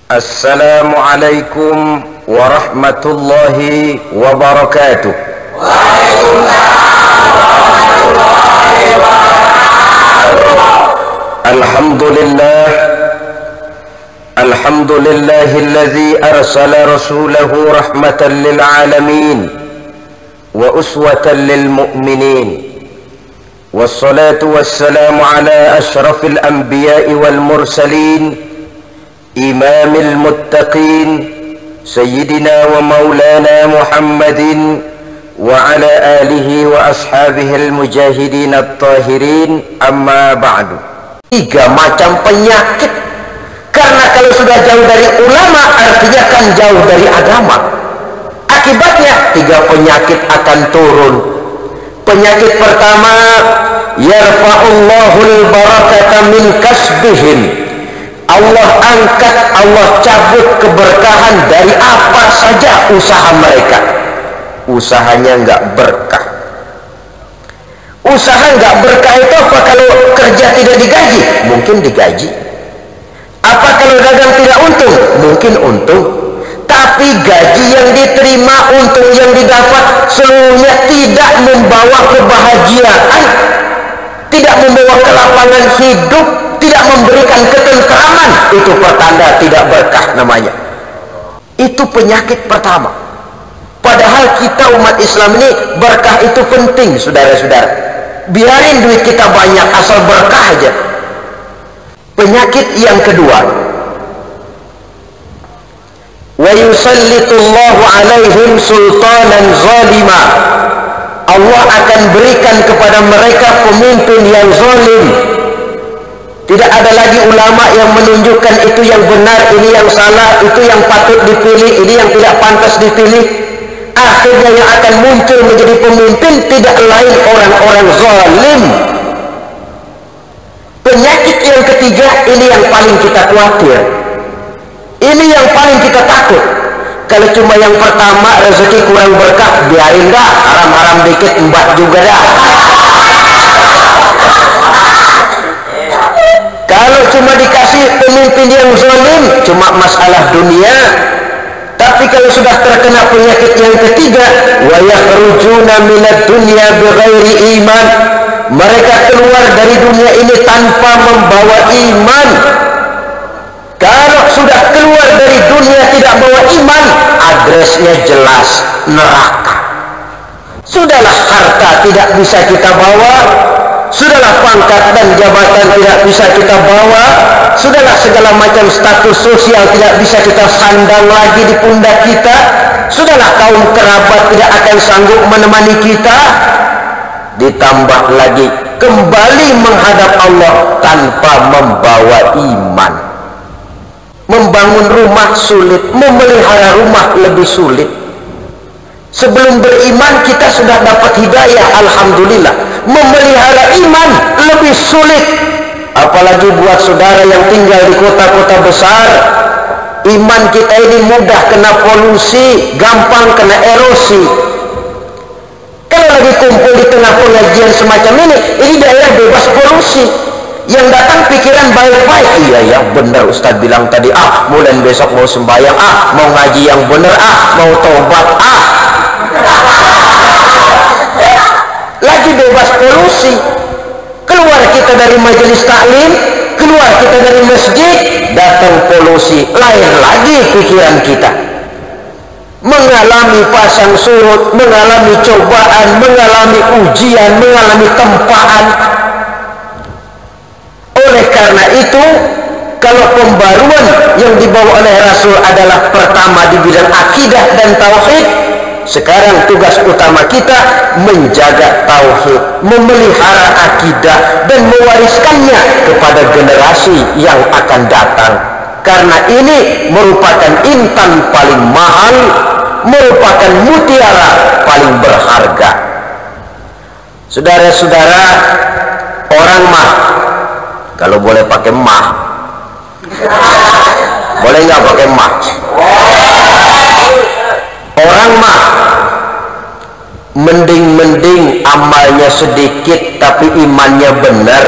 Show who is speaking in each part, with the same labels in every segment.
Speaker 1: Assalamualaikum warahmatullahi wabarakatuh.
Speaker 2: Waalaikumsalam warahmatullahi wabarakatuh.
Speaker 1: Alhamdulillahilladzi arsala rasulahu rahmatan lil alamin wa uswatan lil mu'minin. Wassalatu wassalamu ala asyrafil anbiya'i wal mursalin, imamil muttaqin, sayyidina wa maulana Muhammadin wa ala alihi wa ashabihil mujahidin at-tahirin, amma ba'du. Tiga macam penyakit, karena kalau sudah jauh dari ulama artinya kan jauh dari agama. Akibatnya tiga penyakit akan turun. Penyakit pertama, yarfa'ullahul barakata min kasbihim. Allah angkat, Allah cabut keberkahan dari apa saja usaha mereka. Usahanya nggak berkah. Usaha nggak berkah itu apa? Kalau kerja tidak digaji, mungkin digaji. Apa kalau dagang tidak untung? Mungkin untung. Tapi gaji yang diterima, untung yang didapat, seluruhnya tidak membawa kebahagiaan, tidak membawa kelapangan hidup, tidak memberikan ketentraman. Itu pertanda tidak berkah namanya. Itu penyakit pertama. Padahal kita umat Islam ini berkah itu penting, saudara-saudara. Biarin duit kita banyak asal berkah aja. Penyakit yang kedua, wa yusallitullahu alaihim sultanan zalima. Allah akan berikan kepada mereka pemimpin yang zalim. Tidak ada lagi ulama yang menunjukkan itu yang benar, ini yang salah, itu yang patut dipilih, ini yang tidak pantas dipilih. Akhirnya yang akan muncul menjadi pemimpin tidak lain orang-orang zalim. Penyakit yang ketiga, ini yang paling kita khawatir, ini yang paling kita takut. Kalau cuma yang pertama rezeki kurang berkah, biarin dah, haram-haram dikit mbak juga dah. Kalau cuma dikasih pemimpin yang zalim, cuma masalah dunia. Tapi kalau sudah terkena penyakit yang ketiga, wa yakhrujuna minad dunya bighairi iman, mereka keluar dari dunia ini tanpa membawa iman. Kalau sudah keluar dari dunia tidak bawa iman, adresnya jelas, neraka. Sudahlah harta tidak bisa kita bawa, sudahlah pangkat dan jabatan tidak bisa kita bawa, sudahlah segala macam status sosial tidak bisa kita sandang lagi di pundak kita, sudahlah kaum kerabat tidak akan sanggup menemani kita. Ditambah lagi kembali menghadap Allah tanpa membawa iman. Membangun rumah sulit, memelihara rumah lebih sulit. Sebelum beriman kita sudah dapat hidayah, alhamdulillah. Memelihara iman lebih sulit, apalagi buat saudara yang tinggal di kota-kota besar. Iman kita ini mudah kena polusi, gampang kena erosi. Kalau lagi kumpul di tengah pengajian semacam ini daerah bebas polusi. Yang datang pikiran baik-baik, iya ya benar Ustaz bilang tadi, mulai besok mau sembahyang, mau ngaji yang benar, mau tobat, lagi bebas polusi. Keluar kita dari majelis taklim, keluar kita dari masjid, datang polusi, lain lagi pikiran kita. Mengalami pasang surut, mengalami cobaan, mengalami ujian, mengalami tempaan. Oleh karena itu, kalau pembaruan yang dibawa oleh Rasul adalah pertama di bidang akidah dan tauhid, sekarang tugas utama kita menjaga tauhid, memelihara akidah dan mewariskannya kepada generasi yang akan datang. Karena ini merupakan intan paling mahal, merupakan mutiara paling berharga. Saudara-saudara, orang mah kalau boleh pakai mah, boleh nggak pakai mah? Orang mah mending amalnya sedikit tapi imannya benar,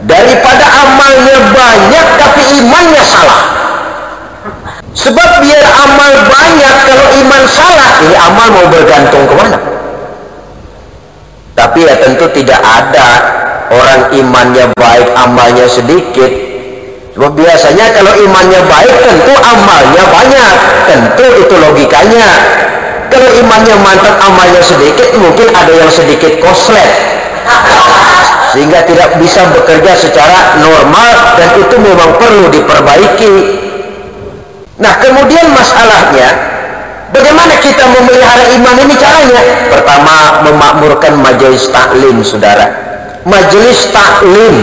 Speaker 1: daripada amalnya banyak tapi imannya salah. Sebab biar amal banyak, kalau iman salah, ini amal mau bergantung kemana? Tapi ya tentu tidak ada orang imannya baik, amalnya sedikit. Sebab biasanya kalau imannya baik, tentu amalnya banyak. Tentu itu logikanya. Kalau imannya mantap, amalnya sedikit, mungkin ada yang sedikit koslet, sehingga tidak bisa bekerja secara normal, dan itu memang perlu diperbaiki. Nah, kemudian masalahnya, bagaimana kita memelihara iman ini caranya? Pertama, memakmurkan majelis taklim, saudara. Majelis taklim.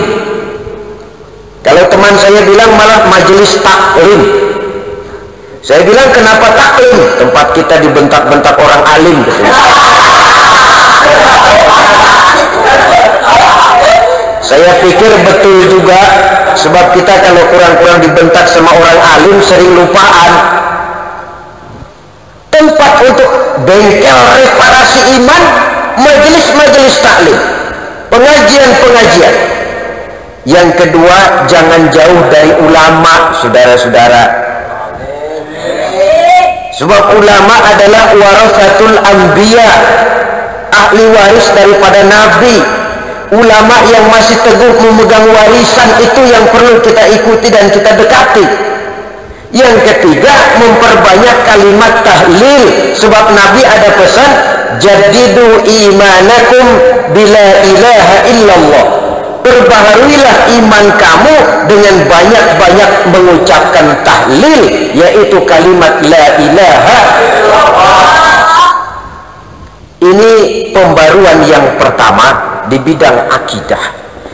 Speaker 1: Kalau teman saya bilang malah majelis taklim. Saya bilang, kenapa taklim? Tempat kita dibentak-bentak orang alim. Saya pikir betul juga, sebab kita kalau kurang-kurang dibentak sama orang alim sering lupaan. Tempat untuk bengkel reparasi iman, majelis-majelis taklim, pengajian-pengajian. Yang kedua, jangan jauh dari ulama, saudara-saudara. Sebab ulama adalah warasatul anbiya, ahli waris daripada nabi. Ulama yang masih teguh memegang warisan itu yang perlu kita ikuti dan kita dekati. Yang ketiga, memperbanyak kalimat tahlil, sebab Nabi ada pesan, jadidu imanakum bila ilaha illallah. Perbaharuilah iman kamu dengan banyak-banyak mengucapkan tahlil, yaitu kalimat la ilaha illallah. Ini pembaruan yang pertama di bidang akidah,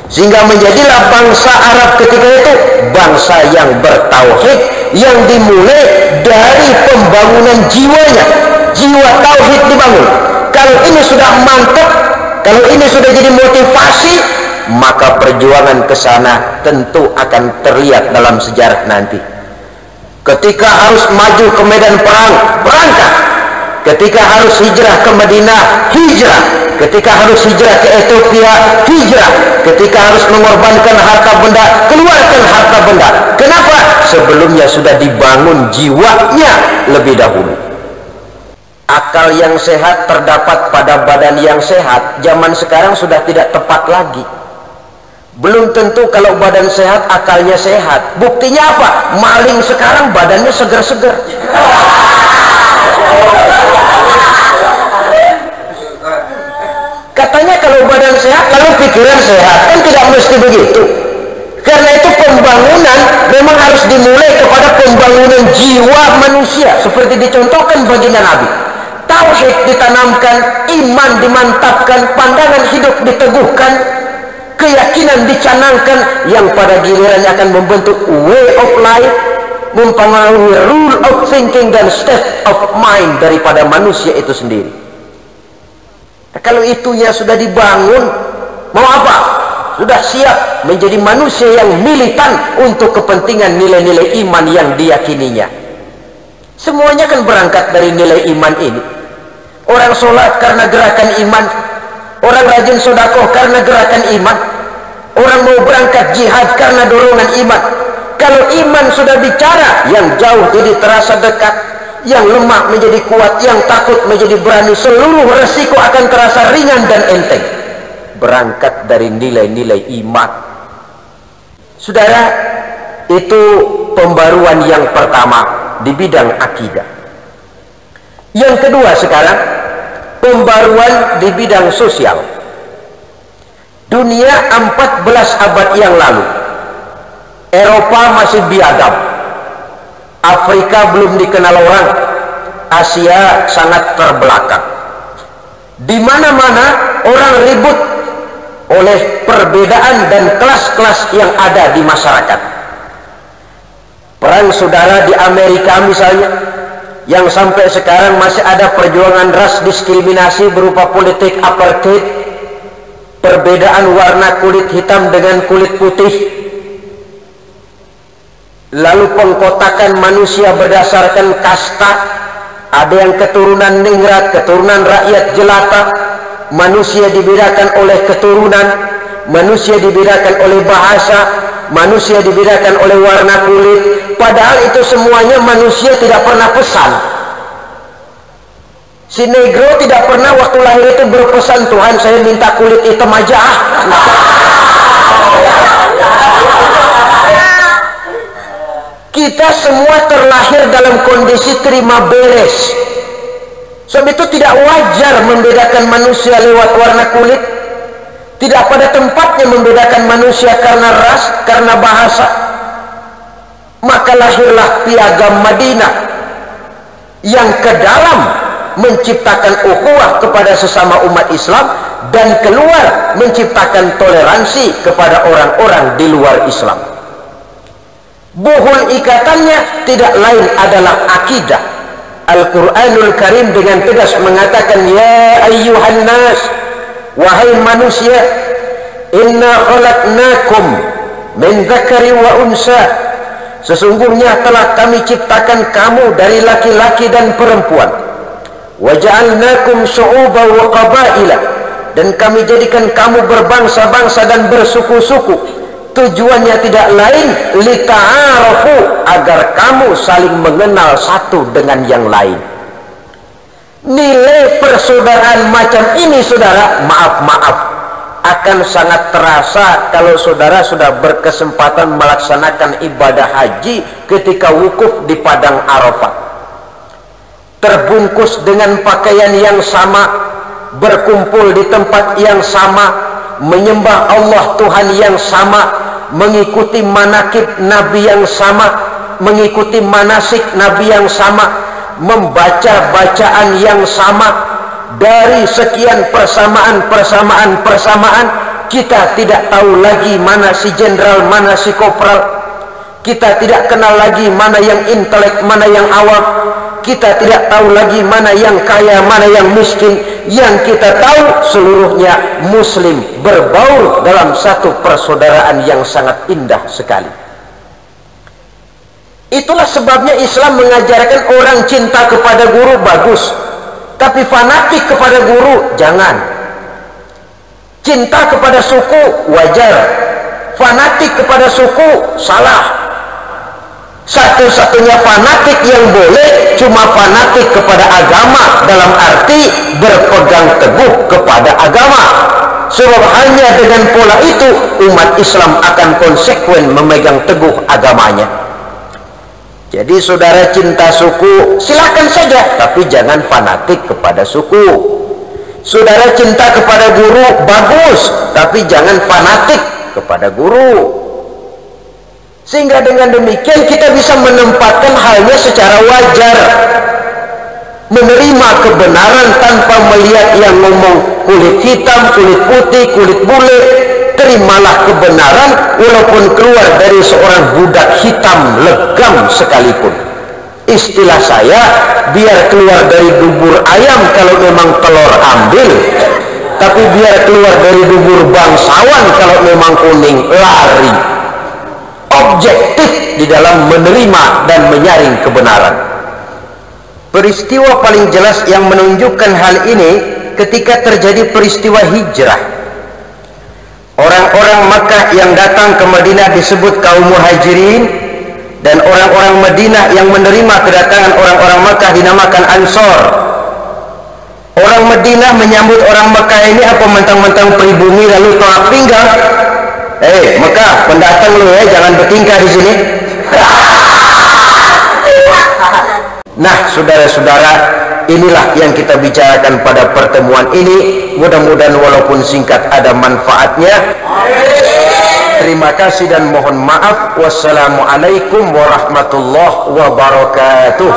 Speaker 1: sehingga menjadilah bangsa Arab ketika itu bangsa yang bertauhid, yang dimulai dari pembangunan jiwanya. Jiwa tauhid dibangun. Kalau ini sudah mantap, kalau ini sudah jadi motivasi, maka perjuangan ke sana tentu akan terlihat dalam sejarah nanti. Ketika harus maju ke medan perang, berangkat. Ketika harus hijrah ke Madinah, hijrah. Ketika harus hijrah ke Ethiopia, hijrah. Ketika harus mengorbankan harta benda, keluarkan harta benda. Kenapa? Sebelumnya sudah dibangun jiwanya lebih dahulu. Akal yang sehat terdapat pada badan yang sehat. Zaman sekarang sudah tidak tepat lagi. Belum tentu kalau badan sehat, akalnya sehat. Buktinya apa? Maling sekarang badannya seger-seger. Katanya kalau badan sehat, kalau pikiran sehat, kan tidak mesti begitu. Karena itu pembangunan memang harus dimulai kepada pembangunan jiwa manusia, seperti dicontohkan baginda Nabi. Tauhid ditanamkan, iman dimantapkan, pandangan hidup diteguhkan, keyakinan dicanangkan, yang pada gilirannya akan membentuk way of life, mempengaruhi rule of thinking dan state of mind daripada manusia itu sendiri. Nah, kalau itunya sudah dibangun, mau apa? Sudah siap menjadi manusia yang militan untuk kepentingan nilai-nilai iman yang diyakininya. Semuanya kan berangkat dari nilai iman ini. Orang sholat karena gerakan iman, orang rajin sodakoh karena gerakan iman, orang mau berangkat jihad karena dorongan iman. Kalau iman sudah bicara, yang jauh jadi terasa dekat, yang lemah menjadi kuat, yang takut menjadi berani, seluruh resiko akan terasa ringan dan enteng. Berangkat dari nilai-nilai iman. Saudara, itu pembaruan yang pertama di bidang akidah. Yang kedua sekarang, pembaruan di bidang sosial. Dunia 14 abad yang lalu, Eropa masih biadab, Afrika belum dikenal orang, Asia sangat terbelakang. Di mana-mana orang ribut oleh perbedaan dan kelas-kelas yang ada di masyarakat. Perang saudara di Amerika misalnya, yang sampai sekarang masih ada perjuangan ras, diskriminasi berupa politik apartheid, perbedaan warna kulit hitam dengan kulit putih, lalu pengkotakan manusia berdasarkan kasta. Ada yang keturunan ningrat, keturunan rakyat jelata. Manusia dibedakan oleh keturunan, manusia dibedakan oleh bahasa, manusia dibedakan oleh warna kulit, padahal itu semuanya manusia tidak pernah pesan. Si negro tidak pernah waktu lahir itu berpesan, Tuhan saya minta kulit hitam aja ah. Kita semua terlahir dalam kondisi terima beres. Sebab itu tidak wajar membedakan manusia lewat warna kulit. Tidak pada tempatnya membedakan manusia karena ras, karena bahasa. Maka lahirlah piagam Madinah yang ke dalam menciptakan ukhuwah kepada sesama umat Islam dan keluar menciptakan toleransi kepada orang-orang di luar Islam. Buhul ikatannya tidak lain adalah akidah. Al-Quranul Karim dengan tegas mengatakan, ya ayyuhan nas, wahai manusia, inna khalaqnakum min dzakari wa unsa, sesungguhnya telah kami ciptakan kamu dari laki-laki dan perempuan, wa ja'alnakum syu'uban wa qabaila, dan kami jadikan kamu berbangsa-bangsa dan bersuku-suku. Tujuannya tidak lain lita'arafu, agar kamu saling mengenal satu dengan yang lain. Nilai persaudaraan macam ini, saudara, maaf akan sangat terasa kalau saudara sudah berkesempatan melaksanakan ibadah haji ketika wukuf di padang Arafah, terbungkus dengan pakaian yang sama, berkumpul di tempat yang sama, menyembah Allah Tuhan yang sama, mengikuti manakib Nabi yang sama, mengikuti manasik Nabi yang sama, membaca bacaan yang sama. Dari sekian persamaan, kita tidak tahu lagi mana si jenderal, mana si kopral. Kita tidak kenal lagi mana yang intelek, mana yang awam. Kita tidak tahu lagi mana yang kaya, mana yang miskin. Yang kita tahu seluruhnya muslim, berbaur dalam satu persaudaraan yang sangat indah sekali. Itulah sebabnya Islam mengajarkan orang cinta kepada guru bagus, tapi fanatik kepada guru jangan. Cinta kepada suku wajar, fanatik kepada suku salah. Satu-satunya fanatik yang boleh cuma fanatik kepada agama, dalam arti berpegang teguh kepada agama. Sebab hanya dengan pola itu umat Islam akan konsekuen memegang teguh agamanya. Jadi saudara cinta suku silakan saja, tapi jangan fanatik kepada suku. Saudara cinta kepada guru bagus, tapi jangan fanatik kepada guru. Sehingga dengan demikian kita bisa menempatkan halnya secara wajar, menerima kebenaran tanpa melihat yang ngomong kulit hitam, kulit putih, kulit bule. Terimalah kebenaran walaupun keluar dari seorang budak hitam legam sekalipun. Istilah saya, biar keluar dari dubur ayam kalau memang telur ambil, tapi biar keluar dari dubur bangsawan kalau memang kuning lari. Objektif di dalam menerima dan menyaring kebenaran. Peristiwa paling jelas yang menunjukkan hal ini ketika terjadi peristiwa hijrah. Orang-orang Makkah yang datang ke Madinah disebut kaum muhajirin, dan orang-orang Madinah yang menerima kedatangan orang-orang Makkah dinamakan Ansor. Orang Madinah menyambut orang Makkah ini apa mentang-mentang pribumi lalu tolak pinggang. Mekah, pendatang lu ya, jangan bertingkah di sini. Nah, saudara-saudara, inilah yang kita bicarakan pada pertemuan ini. Mudah-mudahan walaupun singkat ada manfaatnya. Terima kasih dan mohon maaf. Wassalamualaikum warahmatullahi wabarakatuh.